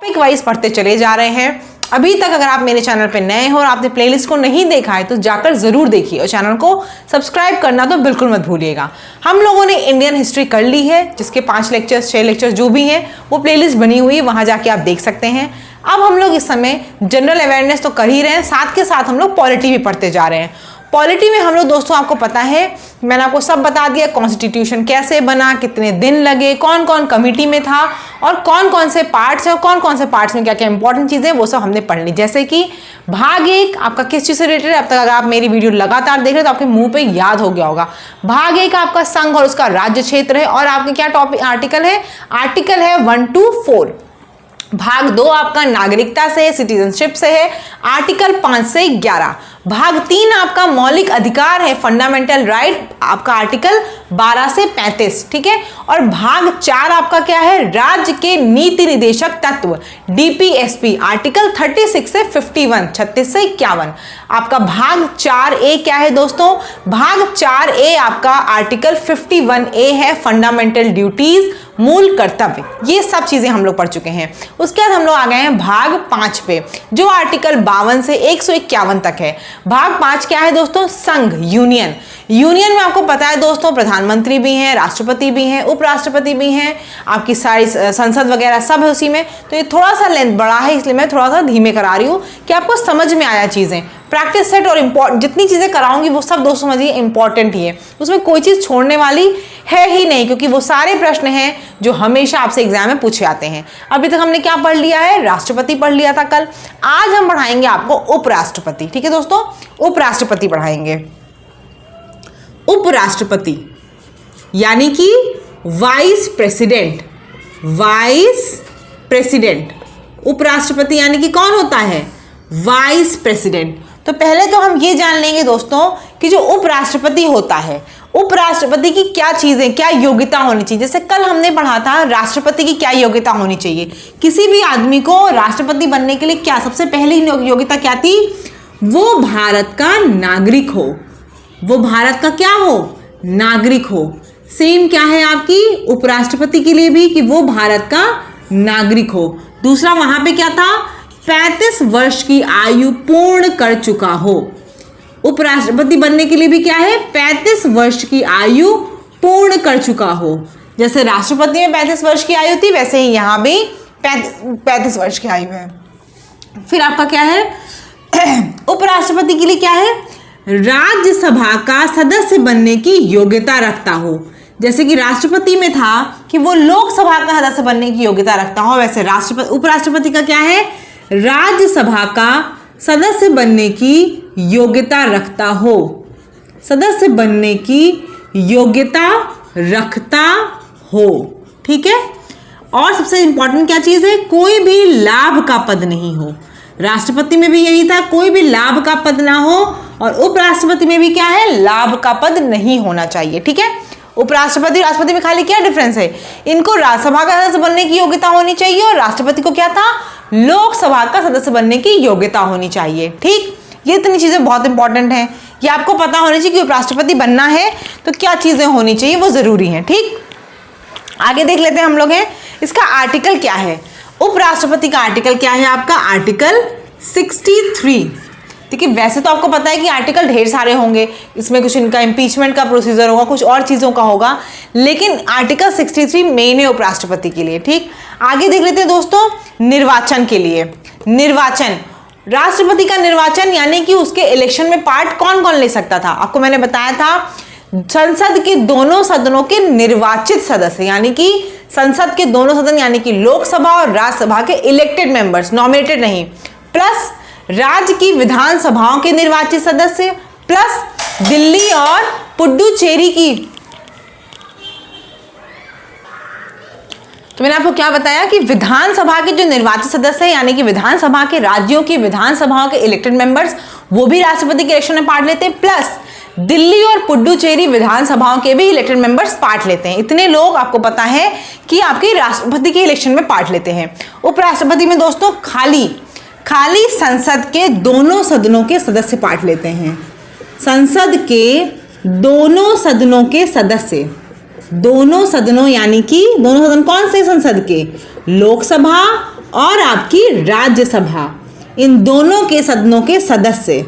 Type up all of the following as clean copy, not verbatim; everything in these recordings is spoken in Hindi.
टॉपिक वाइज पढ़ते चले जा रहे हैं। अभी तक अगर आप मेरे चैनल पे नए हो और आपने प्लेलिस्ट को नहीं देखा है तो जाकर जरूर देखिए और चैनल को सब्सक्राइब करना तो बिल्कुल मत भूलिएगा। हम लोगों ने इंडियन हिस्ट्री कर ली है, जिसके 5 लेक्चर्स 6 लेक्चर्स जो भी हैं वो प्लेलिस्ट बनी हुई है, वहां जाके आप देख सकते हैं। अब हम लोग इस समय जनरल अवेयरनेस तो कर ही रहे हैं, साथ के साथ हम लोग पॉलिटी भी पढ़ते जा रहे हैं। पॉलिटी में हम लोग दोस्तों आपको पता है, मैंने आपको सब बता दिया, कॉन्स्टिट्यूशन कैसे बना, कितने दिन लगे, कौन कौन कमिटी में था और कौन कौन से पार्ट्स हैं और कौन कौन से पार्ट्स में क्या क्या इंपॉर्टेंट चीज़ें वो सब हमने पढ़ ली। जैसे कि भाग 1 आपका किस चीज़ से रिलेटेड है, अब तक अगर आप मेरी वीडियो लगातार देख रहे हो तो आपके मुंह पे याद हो गया होगा। भाग 1 आपका संघ और उसका राज्य क्षेत्र है और आपके क्या टॉपिक आर्टिकल है, आर्टिकल है 1 to 4। भाग 2 आपका नागरिकता से, सिटीजनशिप से है, आर्टिकल 5 से 11। भाग 3 आपका मौलिक अधिकार है, फंडामेंटल राइट, आपका आर्टिकल 12 से 35, ठीक है। और भाग 4 आपका क्या है, राज्य के नीति निर्देशक तत्व, डीपीएसपी, आर्टिकल 36 से 51, 36 से 51। आपका भाग 4A क्या है दोस्तों, भाग 4A आपका आर्टिकल 51A है, फंडामेंटल ड्यूटीज, मूल कर्तव्य। ये सब चीजें हम लोग पढ़ चुके हैं। उसके बाद हम लोग आ गए हैं भाग 5 पे, जो आर्टिकल 52 से 151 तक है। भाग 5 क्या है दोस्तों, संघ, यूनियन। यूनियन में आपको पता है दोस्तों प्रधानमंत्री भी हैं, राष्ट्रपति भी हैं, उपराष्ट्रपति भी हैं, आपकी सारी संसद वगैरह सब है उसी में। तो ये थोड़ा सा लेंथ बड़ा है, इसलिए मैं थोड़ा सा धीमे करा रही हूँ कि आपको समझ में आया चीजें। प्रैक्टिस सेट और इम्पोर्टेंट जितनी चीजें कराऊंगी वो सब दोस्तों समझिए इंपॉर्टेंट ही है, उसमें कोई चीज छोड़ने वाली है ही नहीं, क्योंकि वो सारे प्रश्न हैं जो हमेशा आपसे एग्जाम में पूछे आते हैं। अभी तक हमने क्या पढ़ लिया है, राष्ट्रपति पढ़ लिया था कल। आज हम पढ़ाएंगे आपको उपराष्ट्रपति, ठीक है दोस्तों, उपराष्ट्रपति पढ़ाएंगे। उपराष्ट्रपति यानी कि वाइस प्रेसिडेंट, वाइस प्रेसिडेंट। उपराष्ट्रपति यानी कि कौन होता है, वाइस प्रेसिडेंट। तो पहले तो हम ये जान लेंगे दोस्तों कि जो उपराष्ट्रपति होता है, उपराष्ट्रपति की क्या चीजें, क्या योग्यता होनी चाहिए। जैसे कल हमने पढ़ा था राष्ट्रपति की क्या योग्यता होनी चाहिए। किसी भी आदमी को राष्ट्रपति बनने के लिए क्या सबसे पहली योग्यता क्या थी, वो भारत का नागरिक हो, वो भारत का क्या हो, नागरिक हो। सेम क्या है आपकी उपराष्ट्रपति के लिए भी कि वो भारत का नागरिक हो। दूसरा वहां पे क्या था, 35 वर्ष की आयु पूर्ण कर चुका हो। उपराष्ट्रपति बनने के लिए भी क्या है, 35 वर्ष की आयु पूर्ण कर चुका हो। जैसे राष्ट्रपति में 35 वर्ष की आयु थी, वैसे ही यहां भी 35 वर्ष की आयु है। फिर आपका क्या है, उपराष्ट्रपति के लिए क्या है, राज्यसभा का सदस्य बनने की योग्यता रखता हो। जैसे कि राष्ट्रपति में था कि वो लोकसभा का सदस्य बनने की योग्यता रखता हो, वैसे राष्ट्रपति उपराष्ट्रपति का क्या है, राज्यसभा का सदस्य बनने की योग्यता रखता हो, सदस्य बनने की योग्यता रखता हो, ठीक है। और सबसे इंपॉर्टेंट क्या चीज है, कोई भी लाभ का पद नहीं हो। राष्ट्रपति में भी यही था, कोई भी लाभ का पद ना हो, और उपराष्ट्रपति में भी क्या है, लाभ का पद नहीं होना चाहिए, ठीक है। उपराष्ट्रपति राष्ट्रपति में खाली क्या डिफरेंस है, इनको राज्यसभा का सदस्य बनने की योग्यता होनी चाहिए और राष्ट्रपति को क्या था, लोकसभा का सदस्य बनने की योग्यता होनी चाहिए, ठीक। ये इतनी चीजें बहुत इंपॉर्टेंट हैं, ये आपको पता होनी चाहिए कि उपराष्ट्रपति बनना है तो क्या चीजें होनी चाहिए, वो जरूरी है, ठीक। आगे देख लेते हैं हम लोग हैं, इसका आर्टिकल क्या है, उपराष्ट्रपति का आर्टिकल क्या है आपका, आर्टिकल 63। देखिए वैसे तो आपको पता है कि आर्टिकल ढेर सारे होंगे, इसमें कुछ इनका इम्पीचमेंट का प्रोसीजर होगा, कुछ और चीज़ों का होगा, लेकिन आर्टिकल 63 मेन है उपराष्ट्रपति के लिए, ठीक। आगे देख लेते हैं दोस्तों, निर्वाचन के लिए। निर्वाचन, राष्ट्रपति का निर्वाचन यानी कि उसके इलेक्शन में पार्ट कौन कौन ले सकता था, आपको मैंने बताया था संसद के दोनों सदनों के निर्वाचित सदस्य, यानी कि संसद के दोनों सदन यानी कि लोकसभा और राज्यसभा के इलेक्टेड मेंबर्स, नॉमिनेटेड नहीं, प्लस राज्य की विधानसभाओं के निर्वाचित सदस्य, प्लस दिल्ली और पुडुचेरी की। तो मैंने आपको क्या बताया कि विधानसभा के जो निर्वाचित सदस्य हैं यानी कि विधानसभा के राज्यों की विधानसभाओं के इलेक्टेड मेंबर्स, वो भी राष्ट्रपति के इलेक्शन में पार्ट लेते हैं, प्लस दिल्ली और पुडुचेरी विधानसभाओं के भी इलेक्टेड मेंबर्स पार्ट लेते हैं। इतने लोग आपको पता है कि आपके राष्ट्रपति के इलेक्शन में पार्ट लेते हैं। उपराष्ट्रपति में दोस्तों खाली संसद के दोनों सदनों के सदस्य पार्ट लेते हैं। संसद के दोनों सदनों के सदस्य, दोनों सदनों यानी कि दोनों सदन कौन से संसद के, लोकसभा और आपकी राज्यसभा, इन दोनों के सदनों के सदस्य,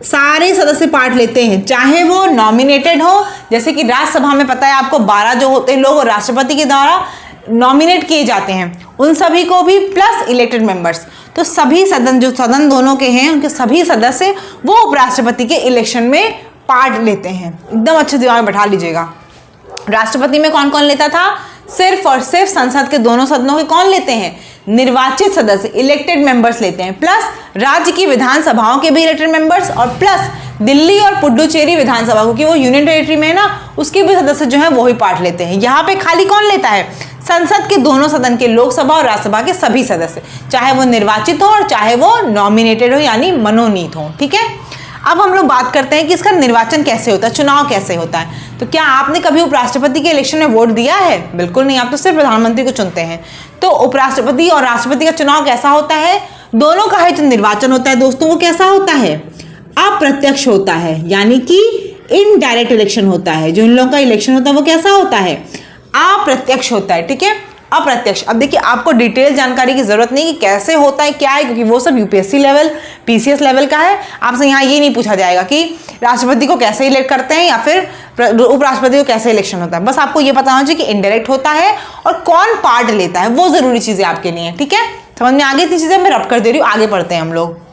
सारे सदस्य पार्ट लेते हैं, चाहे वो नॉमिनेटेड हो, जैसे कि राज्यसभा में पता है आपको 12 जो होते हैं लोग राष्ट्रपति के द्वारा नॉमिनेट किए जाते हैं, उन सभी को भी प्लस इलेक्टेड मेंबर्स। तो सभी सदन, जो सदन दोनों के हैं, उनके सभी सदस्य वो उपराष्ट्रपति के इलेक्शन में पार्ट लेते हैं। एकदम अच्छे दिमाग में बैठा लीजिएगा। राष्ट्रपति में कौन कौन लेता था? सिर्फ और सिर्फ संसद के दोनों सदनों के कौन लेते हैं? निर्वाचित सदस्य, इलेक्टेड मेंबर्स लेते हैं, प्लस राज्य की विधानसभाओं के भी इलेक्टेड मेंबर्स, और प्लस दिल्ली और पुडुचेरी विधानसभा, क्योंकि वो यूनियन टेरिटरी में है ना, उसके भी सदस्य जो है वो ही पार्ट लेते हैं। यहाँ पे खाली कौन लेता है? संसद के दोनों सदन के, लोकसभा और राज्यसभा के सभी सदस्य, चाहे वो निर्वाचित हो और चाहे वो नॉमिनेटेड हो यानी मनोनीत हो। ठीक है, अब हम लोग बात करते हैं कि इसका निर्वाचन कैसे होता है, चुनाव कैसे होता है। तो क्या आपने कभी उपराष्ट्रपति के इलेक्शन में वोट दिया है? बिल्कुल नहीं, आप तो सिर्फ प्रधानमंत्री को चुनते हैं। तो उपराष्ट्रपति और राष्ट्रपति का चुनाव कैसा होता है? दोनों का है जो निर्वाचन होता है दोस्तों, वो कैसा होता है? अप्रत्यक्ष होता है, यानी कि इनडायरेक्ट इलेक्शन होता है। जो इन लोगों का इलेक्शन होता है वो कैसा होता है? अप्रत्यक्ष होता है। ठीक है, अप्रत्यक्ष। अब देखिए, आपको डिटेल जानकारी की जरूरत नहीं कि कैसे होता है, क्या है, क्योंकि वो सब यूपीएससी लेवल, पीसीएस लेवल का है। आपसे यहाँ ये नहीं पूछा जाएगा कि राष्ट्रपति को कैसे इलेक्ट करते हैं या फिर उपराष्ट्रपति को कैसे इलेक्शन होता है। बस आपको ये पता होना चाहिए कि इनडायरेक्ट होता है और कौन पार्ट लेता है, वो जरूरी चीजें आपके लिए। ठीक है, समझ में आगे इतनी चीजें मैं रब कर दे रही हूँ, आगे पढ़ते हैं हम लोग।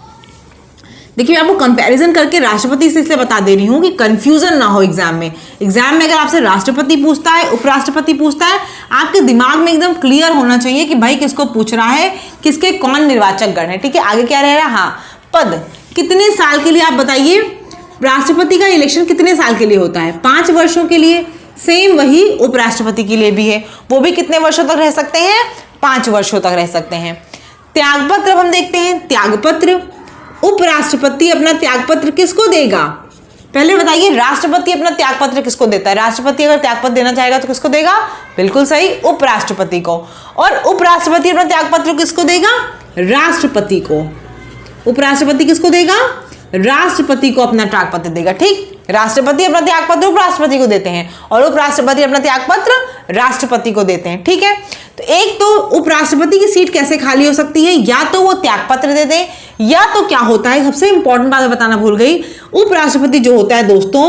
देखिए, मैं आपको कंपैरिजन करके राष्ट्रपति से इसलिए बता दे रही हूँ कि कंफ्यूजन ना हो एग्जाम में। एग्जाम में अगर आपसे राष्ट्रपति पूछता है, उपराष्ट्रपति पूछता है, आपके दिमाग में एकदम क्लियर होना चाहिए कि भाई किसको पूछ रहा है, किसके कौन निर्वाचक गण है। ठीक है, आगे क्या रह रहा है? हाँ, पद कितने साल के लिए, आप बताइए। राष्ट्रपति का इलेक्शन कितने साल के लिए होता है? 5 वर्षों के लिए। सेम वही उपराष्ट्रपति के लिए भी है, वो भी कितने वर्षों तक रह सकते हैं? 5 वर्षों तक रह सकते हैं। त्यागपत्र अब हम देखते हैं। त्यागपत्र, उपराष्ट्रपति अपना त्यागपत्र किसको देगा? पहले बताइए, राष्ट्रपति अपना त्यागपत्र किसको देता है? राष्ट्रपति अगर त्यागपत्र देना चाहेगा तो किसको देगा? बिल्कुल सही, उपराष्ट्रपति को। और उपराष्ट्रपति अपना त्यागपत्र किसको देगा? राष्ट्रपति को। उपराष्ट्रपति किसको देगा? राष्ट्रपति को अपना त्यागपत्र देगा। ठीक, राष्ट्रपति अपना त्यागपत्र उपराष्ट्रपति को देते हैं और उपराष्ट्रपति अपना त्यागपत्र राष्ट्रपति को देते हैं। ठीक है, तो एक तो उपराष्ट्रपति की सीट कैसे खाली हो सकती है? या तो वो त्यागपत्र दे दें, या तो क्या होता है, सबसे इंपॉर्टेंट बात बताना भूल गई, उपराष्ट्रपति जो होता है दोस्तों,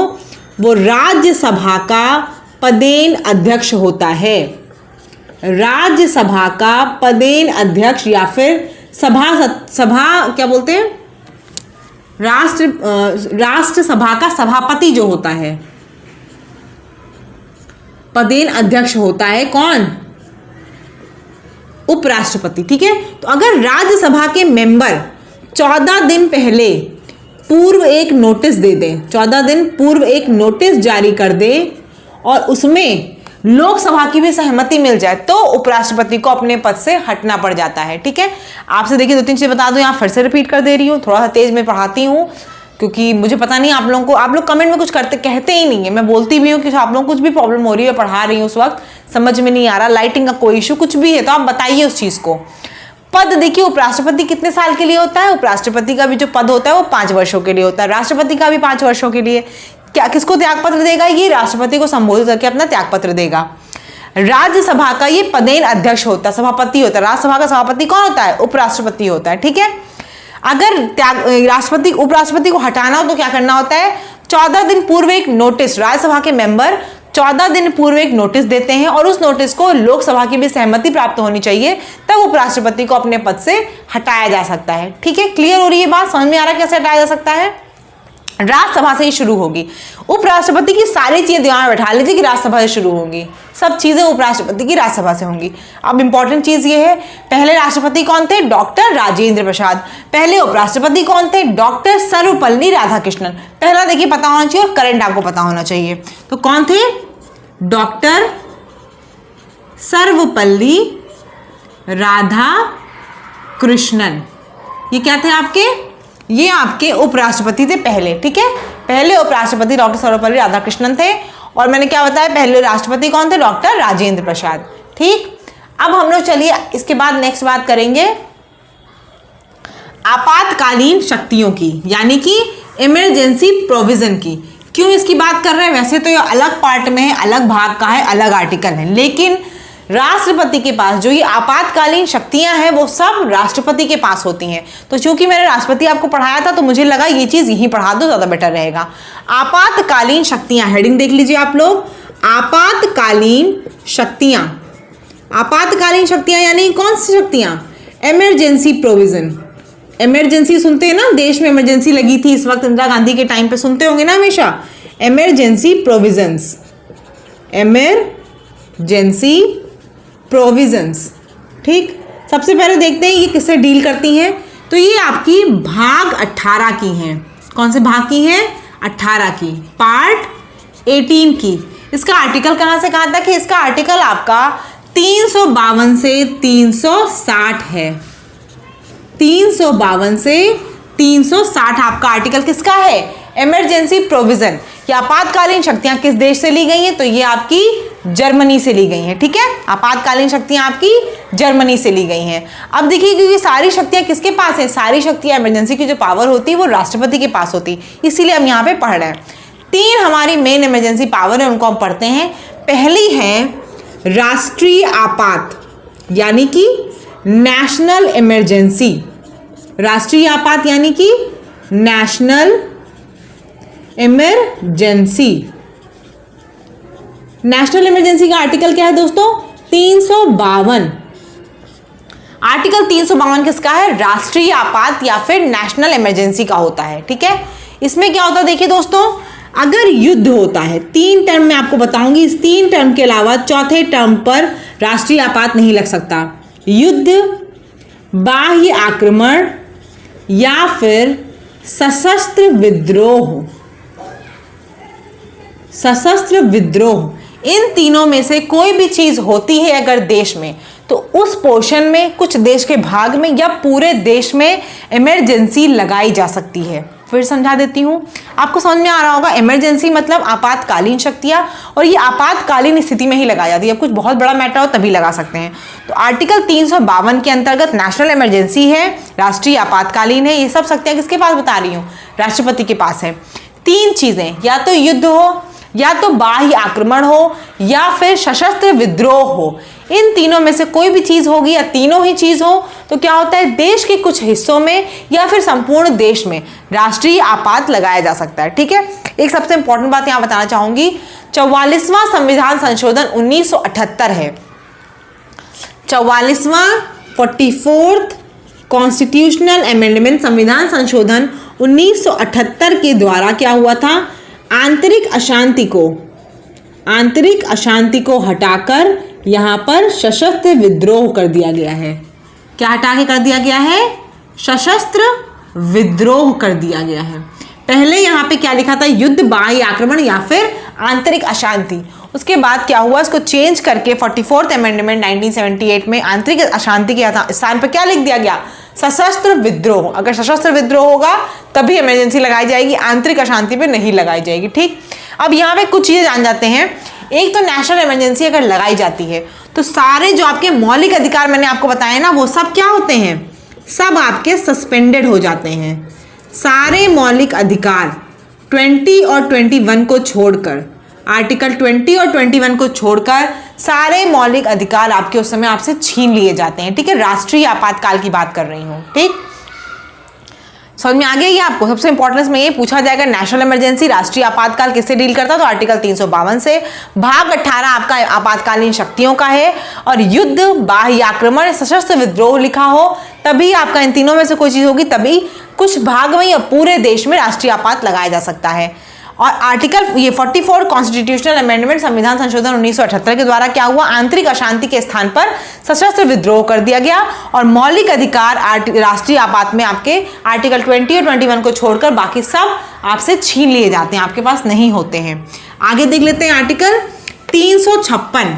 वो राज्यसभा का पदेन अध्यक्ष होता है। राज्यसभा का पदेन अध्यक्ष या फिर सभा क्या बोलते हैं, राष्ट्रसभा का सभापति जो होता है, पदेन अध्यक्ष होता है कौन? उपराष्ट्रपति। ठीक है, तो अगर राज्यसभा के मेंबर 14 दिन पहले पूर्व एक नोटिस दे दें, 14 दिन पूर्व एक नोटिस जारी कर दे और उसमें लोकसभा की भी सहमति मिल जाए तो उपराष्ट्रपति को अपने पद से हटना पड़ जाता है। ठीक है, आपसे देखिए 2-3 चीजें बता दूं, यहाँ फिर से रिपीट कर दे रही हूँ, थोड़ा सा तेज में पढ़ाती हूँ क्योंकि मुझे पता नहीं आप लोगों को, आप लोग कमेंट में कुछ कहते ही नहीं है। मैं बोलती भी हूँ कि आप लोगों को कुछ भी प्रॉब्लम हो रही है, पढ़ा रही हूँ उस वक्त समझ में नहीं आ रहा, लाइटिंग का कोई इशू कुछ भी है तो आप बताइए उस चीज को। पद देखिए, उपराष्ट्रपति कितने साल के लिए होता है? उपराष्ट्रपति का भी जो पद होता है वो 5 वर्षों के लिए होता है, राष्ट्रपति का भी 5 वर्षों के लिए। क्या किसको त्यागपत्र देगा? ये राष्ट्रपति को संबोधित करके अपना त्यागपत्र देगा। राज्यसभा का ये पदेन अध्यक्ष होता है, सभापति होता है। राज्यसभा का सभापति कौन होता है? उपराष्ट्रपति होता है। ठीक है, अगर राष्ट्रपति उपराष्ट्रपति को हटाना हो तो क्या करना होता है? 14 दिन पूर्व एक नोटिस, राज्यसभा के मेंबर 14 दिन पूर्व एक नोटिस देते हैं और उस नोटिस को लोकसभा की भी सहमति प्राप्त होनी चाहिए, तब उपराष्ट्रपति को अपने पद से हटाया जा सकता है। ठीक है, क्लियर हो रही है बात? समझ में आ रहा है कैसे हटाया जा सकता है? राज्यसभा से ही शुरू होगी। उपराष्ट्रपति की सारी चीजें दिमाग में बैठा लीजिए कि राज्यसभा से शुरू होंगी, सब चीजें उपराष्ट्रपति की राज्यसभा से होंगी। अब इंपॉर्टेंट चीज ये है, पहले राष्ट्रपति कौन थे? डॉक्टर राजेंद्र प्रसाद। पहले उपराष्ट्रपति कौन थे? डॉक्टर सर्वपल्ली राधाकृष्णन। पहला देखिए पता होना चाहिए और करंट आपको पता होना चाहिए। तो कौन थे? डॉक्टर सर्वपल्ली राधाकृष्णन। ये क्या थे आपके? ये आपके उपराष्ट्रपति थे पहले। ठीक है, पहले उपराष्ट्रपति डॉक्टर सर्वपल्ली राधाकृष्णन थे और मैंने क्या बताया, पहले राष्ट्रपति कौन थे? डॉक्टर राजेंद्र प्रसाद। ठीक, अब हम लोग चलिए इसके बाद नेक्स्ट बात करेंगे आपातकालीन शक्तियों की, यानी कि इमरजेंसी प्रोविजन की। क्यों इसकी बात कर रहे हैं? वैसे तो ये अलग पार्ट में है, अलग भाग का है, अलग आर्टिकल है, लेकिन राष्ट्रपति के पास जो ये आपातकालीन शक्तियां हैं वो सब राष्ट्रपति के पास होती हैं। तो चूंकि मैंने राष्ट्रपति आपको पढ़ाया था तो मुझे लगा ये चीज यहीं पढ़ा दो, ज्यादा बेटर रहेगा। आपातकालीन शक्तियां, हेडिंग देख लीजिए आप लोग, आपातकालीन शक्तियां। आपातकालीन शक्तियां यानी कौन सी शक्तियां? Emergency provision. इमरजेंसी सुनते हैं ना, देश में इमरजेंसी लगी थी इस वक्त इंदिरा गांधी के टाइम पे, सुनते होंगे ना हमेशा, इमरजेंसी प्रोविजंस, इमरजेंसी प्रोविजंस। ठीक, सबसे पहले देखते हैं ये किससे डील करती हैं। तो ये आपकी भाग 18 की हैं। कौन से भाग की हैं? 18 की, पार्ट 18 की। इसका आर्टिकल कहाँ से कहाँ तक है? इसका आर्टिकल आपका 352 से 360 है। 352 से 360 आपका आर्टिकल किसका है? Emergency provision. ये आपातकालीन शक्तियां किस देश से ली गई हैं? तो ये आपकी जर्मनी से ली गई हैं। ठीक है, आपातकालीन शक्तियां आपकी जर्मनी से ली गई हैं। अब देखिए, क्योंकि सारी शक्तियां किसके पास हैं? सारी शक्तियां, इमरजेंसी की जो पावर होती है वो राष्ट्रपति के पास होती है, इसीलिए हम यहाँ पे पढ़ रहे हैं। 3 हमारी मेन इमरजेंसी पावर है, उनको हम पढ़ते हैं। पहली है राष्ट्रीय आपात, यानी कि नेशनल इमरजेंसी। राष्ट्रीय आपात यानी कि नेशनल इमरजेंसी। नेशनल इमरजेंसी का आर्टिकल क्या है दोस्तों? 352। आर्टिकल 352 किसका है? राष्ट्रीय आपात या फिर नेशनल इमरजेंसी का होता है। ठीक है, इसमें क्या होता है देखिए दोस्तों, अगर युद्ध होता है, 3 टर्म में आपको बताऊंगी, इस 3 टर्म के अलावा चौथे टर्म पर राष्ट्रीय आपात नहीं लग सकता। युद्ध, बाह्य आक्रमण या फिर सशस्त्र विद्रोह। सशस्त्र विद्रोह, इन तीनों में से कोई भी चीज होती है अगर देश में, तो उस पोर्शन में, कुछ देश के भाग में या पूरे देश में इमरजेंसी लगाई जा सकती है। फिर समझा देती हूं, आपको समझ में आ रहा होगा। इमरजेंसी मतलब आपातकालीन शक्तियां, और ये आपातकालीन स्थिति में ही लगाई जाती है। अब कुछ बहुत बड़ा मैटर हो तभी लगा सकते हैं। तो आर्टिकल 352 के अंतर्गत नेशनल इमरजेंसी है, राष्ट्रीय आपातकालीन है, ये सब शक्तियां किसके पास बता रही हूँ? राष्ट्रपति के पास है। 3 चीजें, या तो युद्ध हो, या तो बाह्य आक्रमण हो, या फिर सशस्त्र विद्रोह हो। इन तीनों में से कोई भी चीज होगी या तीनों ही चीज हो तो क्या होता है, देश के कुछ हिस्सों में या फिर संपूर्ण देश में राष्ट्रीय आपात लगाया जा सकता है। ठीक है, एक सबसे इंपॉर्टेंट बात यहां बताना चाहूंगी, 44वां संविधान संशोधन 1978 है। 44वां 44th कॉन्स्टिट्यूशनल अमेंडमेंट, संविधान संशोधन 1978 के द्वारा क्या हुआ था? आंतरिक अशांति को हटाकर यहां पर सशस्त्र विद्रोह कर दिया गया है। क्या हटा के कर दिया गया है? सशस्त्र विद्रोह कर दिया गया है। पहले यहां पे क्या लिखा था? युद्ध, बाह्य आक्रमण या फिर आंतरिक अशांति। उसके बाद क्या हुआ, इसको चेंज करके 44th अमेंडमेंट 1978 में आंतरिक अशांति के स्थान पर क्या लिख दिया गया? सशस्त्र विद्रोह। अगर सशस्त्र विद्रोह होगा तभी इमरजेंसी लगाई जाएगी, आंतरिक अशांति पे नहीं लगाई जाएगी। ठीक, अब यहाँ पे कुछ चीजें जान जाते हैं। एक तो नेशनल इमरजेंसी अगर लगाई जाती है तो सारे जो आपके मौलिक अधिकार मैंने आपको बताए ना, वो सब क्या होते हैं? सब आपके सस्पेंडेड हो जाते हैं। सारे मौलिक अधिकार 20 और 21 को छोड़कर, आर्टिकल 20 और 21 को छोड़कर सारे मौलिक अधिकार आपके उस समय आपसे छीन लिए जाते हैं। ठीक है, राष्ट्रीय आपातकाल की बात कर रही हूं। ठीक, समझ में आ गया ये आपको? सबसे इंपॉर्टेंट में ये पूछा जाएगा, नेशनल इमरजेंसी, राष्ट्रीय आपातकाल किससे डील करता है? तो आर्टिकल 352 से। भाग 18 आपका आपातकालीन शक्तियों का है, और युद्ध, बाह्य आक्रमण, सशस्त्र विद्रोह लिखा हो तभी आपका, इन तीनों में से कोई चीज होगी तभी कुछ भाग में या पूरे देश में राष्ट्रीय आपात लगाया जा सकता है। और आर्टिकल ये 44 कॉन्स्टिट्यूशनल अमेंडमेंट, संविधान संशोधन 1978 के द्वारा क्या हुआ? आंतरिक अशांति के स्थान पर सशस्त्र विद्रोह कर दिया गया, और मौलिक अधिकार राष्ट्रीय आपात में आपके आर्टिकल 20 और 21 को छोड़कर बाकी सब आपसे छीन लिए जाते हैं, आपके पास नहीं होते हैं। आगे देख लेते हैं आर्टिकल 356।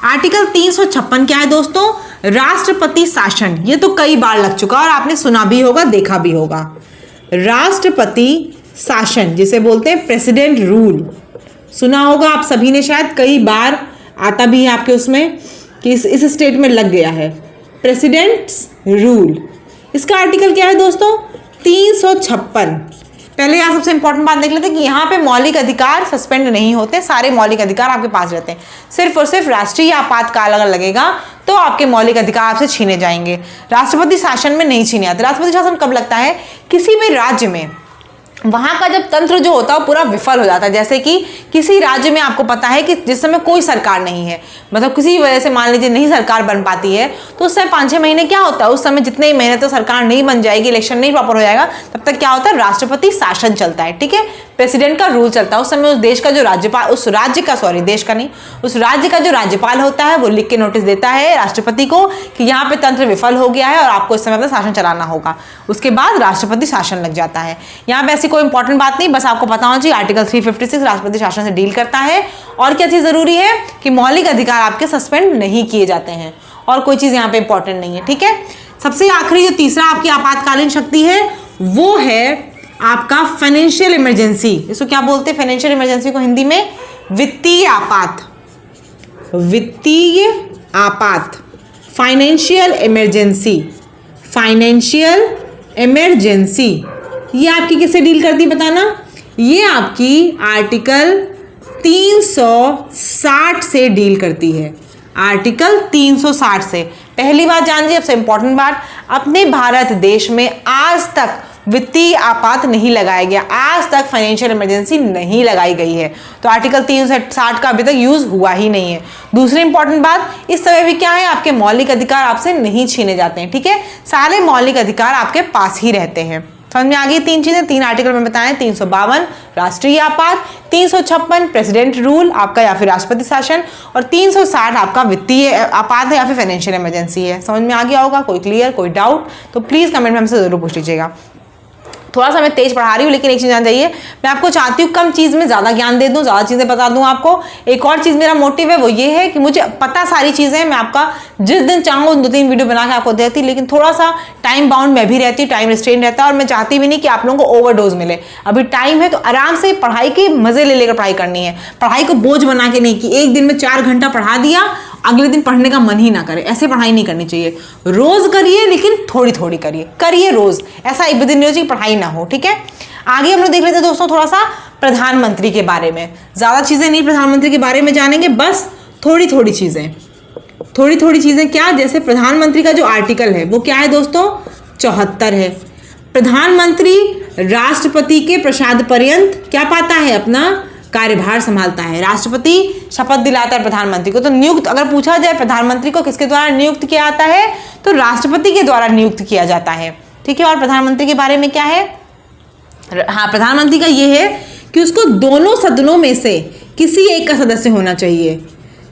आर्टिकल 356 क्या है दोस्तों? राष्ट्रपति शासन। ये तो कई बार लग चुका और आपने सुना भी होगा, देखा भी होगा। राष्ट्रपति शासन जिसे बोलते हैं प्रेसिडेंट रूल, सुना होगा आप सभी ने शायद, कई बार आता भी है आपके उसमें कि इस स्टेट में लग गया है प्रेसिडेंट्स रूल। इसका आर्टिकल क्या है दोस्तों? 356। पहले यहाँ सबसे इंपॉर्टेंट बात देख लेते हैं कि यहाँ पे मौलिक अधिकार सस्पेंड नहीं होते, सारे मौलिक अधिकार आपके पास रहते हैं। सिर्फ और सिर्फ राष्ट्रीय आपातकाल अगर लगेगा तो आपके मौलिक अधिकार आपसे छीने जाएंगे। राष्ट्रपति शासन में नहीं छीने आते। राष्ट्रपति शासन कब लगता है? किसी भी राज्य में वहां का जब तंत्र जो होता है वो पूरा विफल हो जाता है। जैसे कि किसी राज्य में आपको पता है कि जिस समय कोई सरकार नहीं है, मतलब किसी वजह से मान लीजिए नहीं सरकार बन पाती है, तो उस समय 5-6 महीने क्या होता है, उस समय जितने ही महीने तो सरकार नहीं बन जाएगी, इलेक्शन नहीं प्रॉपर हो जाएगा, तब तक क्या होता है, राष्ट्रपति शासन चलता है। ठीक है, प्रेसिडेंट का रूल चलता है। उस समय उस देश का जो राज्यपाल, उस राज्य का, सॉरी देश का नहीं, उस राज्य का जो राज्यपाल होता है वो लिख के नोटिस देता है राष्ट्रपति को कि यहाँ पे तंत्र विफल हो गया है और आपको इस समय अपना शासन चलाना होगा। उसके बाद राष्ट्रपति शासन लग जाता है। यहाँ पे ऐसी कोई इंपॉर्टेंट बात नहीं, बस आपको पता होना चाहिए आर्टिकल 356 राष्ट्रपति शासन से डील करता है। और क्या चीज जरूरी है कि मौलिक अधिकार आपके सस्पेंड नहीं किए जाते हैं, और कोई चीज यहाँ पे इंपॉर्टेंट नहीं है। ठीक है, सबसे आखिरी जो तीसरा आपकी आपातकालीन शक्ति है वो है आपका फाइनेंशियल इमरजेंसी। इसको क्या बोलते हैं? फाइनेंशियल इमरजेंसी को हिंदी में वित्तीय आपात, वित्तीय आपात, फाइनेंशियल इमरजेंसी, फाइनेंशियल इमरजेंसी। ये आपकी किससे डील करती है बताना? ये आपकी आर्टिकल 360 से डील करती है, आर्टिकल 360 से। पहली बात जान लीजिए, सबसे इंपॉर्टेंट बात, अपने भारत देश में आज तक वित्तीय आपात नहीं लगाया गया, आज तक फाइनेंशियल इमरजेंसी नहीं लगाई गई है, तो आर्टिकल 360 का अभी तक यूज हुआ ही नहीं है। दूसरी इंपॉर्टेंट बात, इस समय भी क्या है, आपके मौलिक अधिकार आपसे नहीं छीने जाते हैं। ठीक है, सारे मौलिक अधिकार आपके पास ही रहते हैं। समझ में आ गई? 3 चीजें, 3 आर्टिकल में बताएं। 352 राष्ट्रीय आपात, 356 प्रेसिडेंट रूल आपका या फिर राष्ट्रपति शासन, और 360 आपका वित्तीय आपात है या फिर फाइनेंशियल इमरजेंसी है। समझ में आ गया होगा? कोई क्लियर, कोई डाउट तो प्लीज कमेंट में हमसे जरूर पूछ लीजिएगा। थोड़ा सा मैं तेज पढ़ा रही हूँ, लेकिन एक चीज जान जाइए, मैं आपको चाहती हूँ कम चीज में ज्यादा ज्ञान दे दूँ, ज्यादा चीजें बता दूँ आपको। एक और चीज मेरा मोटिव है वो ये है कि मुझे पता सारी चीजें, मैं आपका जिस दिन चाहूँ 2-3 वीडियो बना के आपको देती, लेकिन थोड़ा सा टाइम बाउंड मैं भी रहती हूँ, टाइम रिस्ट्रेन रहता है, और मैं चाहती भी नहीं कि आप लोगों को ओवरडोज मिले। अभी टाइम है तो आराम से पढ़ाई के मजे ले लेकर पढ़ाई करनी है, पढ़ाई को बोझ बना के नहीं कि एक दिन में 4 घंटा पढ़ा दिया, अगले दिन पढ़ने का मन ही ना करे, ऐसे पढ़ाई नहीं करनी चाहिए। रोज करिए, लेकिन थोड़ी थोड़ी करिए रोज, ऐसा एक भी दिन नहीं हो कि पढ़ाई ना हो। ठीक है, आगे हम लोग देख लेते हैं दोस्तों थोड़ा सा प्रधानमंत्री के बारे में। ज्यादा चीजें नहीं प्रधानमंत्री के बारे में जानेंगे, बस थोड़ी थोड़ी चीजें क्या, जैसे प्रधानमंत्री का जो आर्टिकल है वो क्या है दोस्तों, 74 है। प्रधानमंत्री राष्ट्रपति के प्रसाद पर्यंत क्या पाता है, अपना कार्यभार संभालता है। राष्ट्रपति शपथ दिलाता है प्रधानमंत्री को, तो नियुक्त अगर पूछा जाए प्रधानमंत्री को किसके द्वारा नियुक्त किया जाता है, तो राष्ट्रपति के द्वारा नियुक्त किया जाता है। ठीक है, और प्रधानमंत्री के बारे में क्या है, हाँ प्रधानमंत्री का ये है कि उसको दोनों सदनों में से किसी एक का सदस्य होना चाहिए।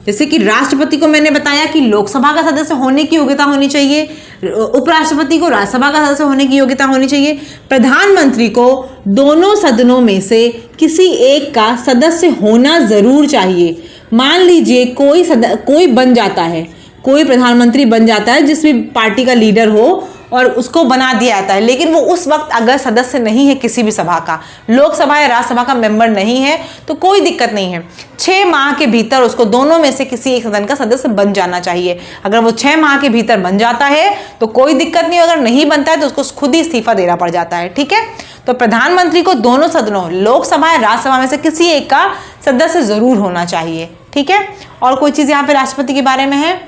जैसे कि राष्ट्रपति को मैंने बताया कि लोकसभा का सदस्य होने की योग्यता होनी चाहिए, उपराष्ट्रपति को राज्यसभा का सदस्य होने की योग्यता होनी चाहिए, प्रधानमंत्री को दोनों सदनों में से किसी एक का सदस्य होना जरूर चाहिए। मान लीजिए कोई बन जाता है, कोई प्रधानमंत्री बन जाता है जिस भी पार्टी का लीडर हो, और उसको बना दिया जाता है, लेकिन वो उस वक्त अगर सदस्य नहीं है किसी भी सभा का, लोकसभा या राज्यसभा का मेंबर नहीं है, तो कोई दिक्कत नहीं है। 6 माह के भीतर उसको दोनों में से किसी एक सदन का सदस्य बन जाना चाहिए। अगर वो 6 माह के भीतर बन जाता है तो कोई दिक्कत नहीं, अगर नहीं बनता है तो उसको खुद ही इस्तीफा देना पड़ जाता है। ठीक है, तो प्रधानमंत्री को दोनों सदनों, लोकसभा या राज्यसभा में से किसी एक का सदस्य जरूर होना चाहिए। ठीक है, और कोई चीज यहाँ पे राष्ट्रपति के बारे में है,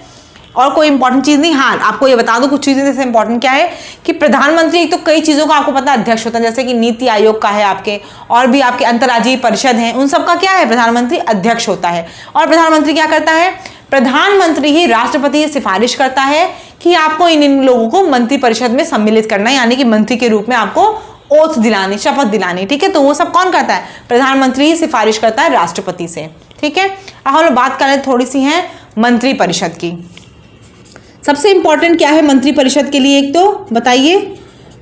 और कोई इंपॉर्टेंट चीज नहीं। हाँ, आपको ये बता दूं कुछ चीजें जैसे इंपॉर्टेंट क्या है कि प्रधानमंत्री एक तो कई चीजों का आपको पता अध्यक्ष होता है, जैसे कि नीति आयोग का है आपके, और भी आपके अंतर्राज्यीय परिषद हैं, उन सबका क्या है, प्रधानमंत्री अध्यक्ष होता है। और प्रधानमंत्री क्या करता है, प्रधानमंत्री ही राष्ट्रपति की सिफारिश करता है कि आपको इन लोगों को मंत्रिपरिषद में सम्मिलित करना है, यानी कि मंत्री के रूप में आपको ओथ दिलानी, शपथ दिलानी। ठीक है, तो वो सब कौन करता है, प्रधानमंत्री ही सिफारिश करता है राष्ट्रपति से। ठीक है, अब हम लोग बात करें थोड़ी सी है मंत्रिपरिषद की। सबसे इंपॉर्टेंट क्या है मंत्रिपरिषद के लिए, एक तो बताइए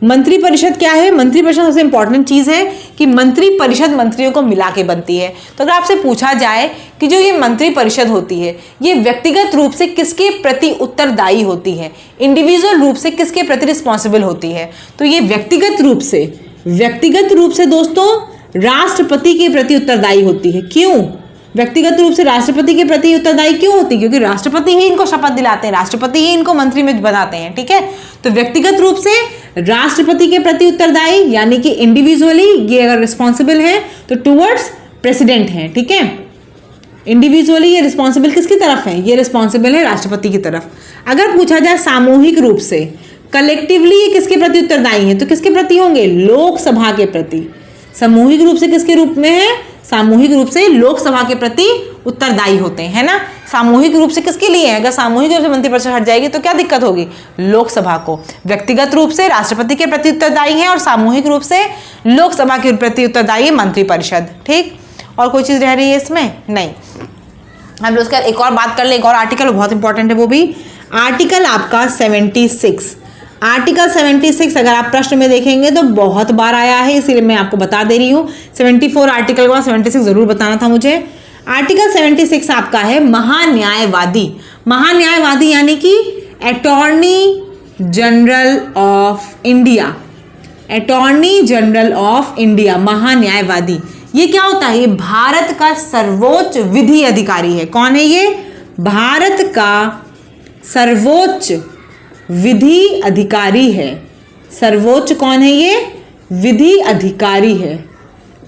मंत्रिपरिषद क्या है। मंत्रिपरिषद सबसे इंपॉर्टेंट चीज है कि मंत्रिपरिषद मंत्रियों को मिला के बनती है। तो अगर आपसे पूछा जाए कि जो ये मंत्रिपरिषद होती है ये व्यक्तिगत रूप से किसके प्रति उत्तरदायी होती है, इंडिविजुअल रूप से किसके प्रति रिस्पॉन्सिबल होती है, तो ये व्यक्तिगत रूप से दोस्तों राष्ट्रपति के प्रति उत्तरदायी होती है। क्यों व्यक्तिगत रूप से राष्ट्रपति के प्रति उत्तरदायी क्यों होती है, क्योंकि राष्ट्रपति ही इनको शपथ दिलाते हैं, राष्ट्रपति ही इनको मंत्री में बनाते हैं। ठीक है, तो व्यक्तिगत रूप से राष्ट्रपति के प्रति उत्तरदायी यानी कि इंडिविजुअली ये अगर रिस्पॉन्सिबल है तो टुवर्ड्स प्रेसिडेंट है, ठीक है। इंडिविजुअली ये रिस्पॉन्सिबल किसकी तरफ है, ये रिस्पॉन्सिबल है राष्ट्रपति की तरफ। अगर पूछा जाए सामूहिक रूप से, कलेक्टिवली ये किसके प्रति उत्तरदायी है, तो किसके प्रति होंगे, लोकसभा के प्रति। सामूहिक रूप से किसके रूप में है, सामूहिक रूप से लोकसभा के प्रति उत्तरदायी होते हैं, है ना। सामूहिक रूप से किसके लिए है, अगर सामूहिक रूप से मंत्रिपरिषद हट जाएगी तो क्या दिक्कत होगी, लोकसभा को। व्यक्तिगत रूप से राष्ट्रपति के प्रति उत्तरदायी है और सामूहिक रूप से लोकसभा के प्रति उत्तरदायी है मंत्रिपरिषद, ठीक। और कोई चीज रह रही है इसमें, नहीं। हम लोग एक और बात कर ले, एक और आर्टिकल बहुत इंपॉर्टेंट है, वो भी आर्टिकल आपका 76। आर्टिकल 76 अगर आप प्रश्न में देखेंगे तो बहुत बार आया है, इसीलिए मैं आपको बता दे रही हूँ। 74 आर्टिकल के बाद 76 जरूर बताना था मुझे। आर्टिकल 76 आपका है महान्यायवादी। महान्यायवादी यानी कि attorney general of India, attorney general of India, महान्यायवादी। ये क्या होता है, ये भारत का सर्वोच्च विधि अधिकारी है। कौन है ये, भारत का सर्वोच्च विधि अधिकारी है। सर्वोच्च कौन है, ये विधि अधिकारी है।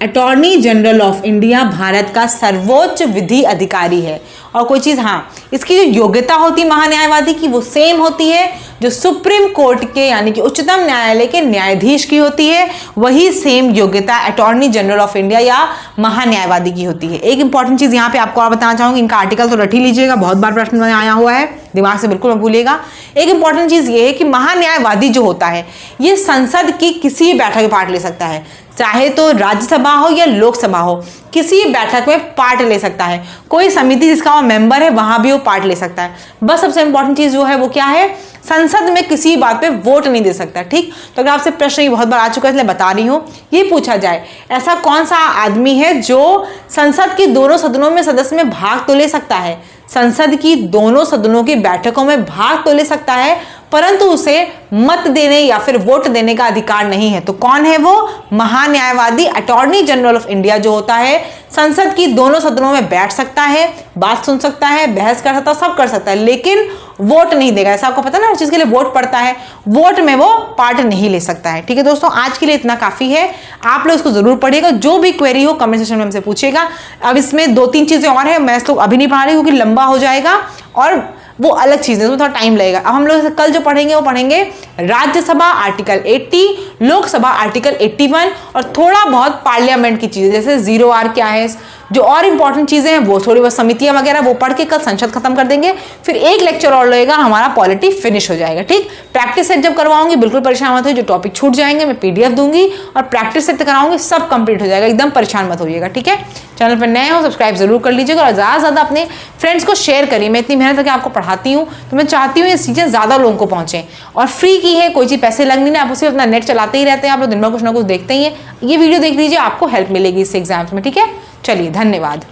Attorney general of India Bharat का सर्वोच्च विधि अधिकारी है। और कोई चीज, हाँ, इसकी जो योग्यता होती है महान्यायवादी की वो सेम होती है जो सुप्रीम कोर्ट के यानी कि उच्चतम न्यायालय के न्यायाधीश की होती है, वही सेम योग्यता अटॉर्नी जनरल ऑफ इंडिया या महान्यायवादी की होती है। एक इंपॉर्टेंट चीज यहाँ पे आपको और बताना चाहूंगी, इनका आर्टिकल तो रट ही लीजिएगा, बहुत बार प्रश्न में आया हुआ है, दिमाग से बिल्कुल मत भूलिएगा। एक इंपॉर्टेंट चीज ये है कि महान्यायवादी जो होता है ये संसद की किसी भी बैठक में पार्ट ले सकता है, चाहे तो राज्यसभा हो या लोकसभा हो, किसी बैठक में पार्ट ले सकता है। कोई समिति जिसका वो मेंबर है वहां भी वो पार्ट ले सकता है। बस सबसे इंपॉर्टेंट चीज जो है वो क्या है, संसद में किसी बात पे वोट नहीं दे सकता, ठीक। तो अगर आपसे प्रश्न ये बहुत बार आ चुका है इसलिए बता रही हूं, ये पूछा जाए ऐसा कौन सा आदमी है जो संसद के दोनों सदनों में सदस्य में भाग तो ले सकता है, संसद की दोनों सदनों की बैठकों में भाग तो ले सकता है, परंतु उसे मत देने या फिर वोट देने का अधिकार नहीं है। तो कौन है वो, महान्यायवादी अटॉर्नी जनरल ऑफ इंडिया जो होता है संसद की दोनों सदनों में बैठ सकता है, बात सुन सकता है, बहस कर सकता है, सब कर सकता है, लेकिन वोट नहीं देगा। ऐसा आपको पता ना, हर चीज के लिए वोट पड़ता है, वोट में वो पार्ट नहीं ले सकता है, ठीक है दोस्तों। आज के लिए इतना काफी है, आप लोग इसको जरूर पढ़िएगा, जो भी क्वेरी हो कमेंट सेक्शन में हमसे पूछिएगा। अब इसमें 2-3 चीजें और है, मैं इसको अभी नहीं पढ़ा रही क्योंकि लंबा हो जाएगा और वो अलग चीज है, उसमें थोड़ा टाइम लगेगा। अब हम लोग कल जो पढ़ेंगे वो पढ़ेंगे राज्यसभा आर्टिकल 80, लोकसभा आर्टिकल 81 और थोड़ा बहुत पार्लियामेंट की चीजें जैसे 0R क्या है, जो और इंपॉर्टेंट चीजें हैं वो थोड़ी बहुत समितियां वगैरह वो पढ़ के कल संसद खत्म कर देंगे। फिर एक लेक्चर और लगेगा, हमारा पॉलिटी फिनिश हो जाएगा, ठीक। प्रैक्टिस सेट जब करवाऊंगी बिल्कुल परेशान मत हो, जो टॉपिक छूट जाएंगे मैं PDF दूंगी और प्रैक्टिस सेट कराऊंगी, सब कंप्लीट हो जाएगा, एकदम परेशान मत होइएगा, ठीक है। चैनल पर नए हो सब्सक्राइब जरूर कर लीजिएगा और ज़्यादा से ज़्यादा अपने फ्रेंड्स को शेयर करिए। मैं इतनी मेहनत करके आपको पढ़ाती हूँ तो मैं चाहती हूँ ये चीज़ें ज़्यादा लोगों को पहुँचे, और फ्री की है, कोई चीज़ पैसे लगनी ना, आप उसे अपना नेट चलाते ही रहते हैं, आप लोग दिन भर कुछ ना कुछ देखते ही हैं। ये वीडियो देख लीजिए, आपको हेल्प मिलेगी इस एग्जाम्स में, ठीक है। चलिए, धन्यवाद।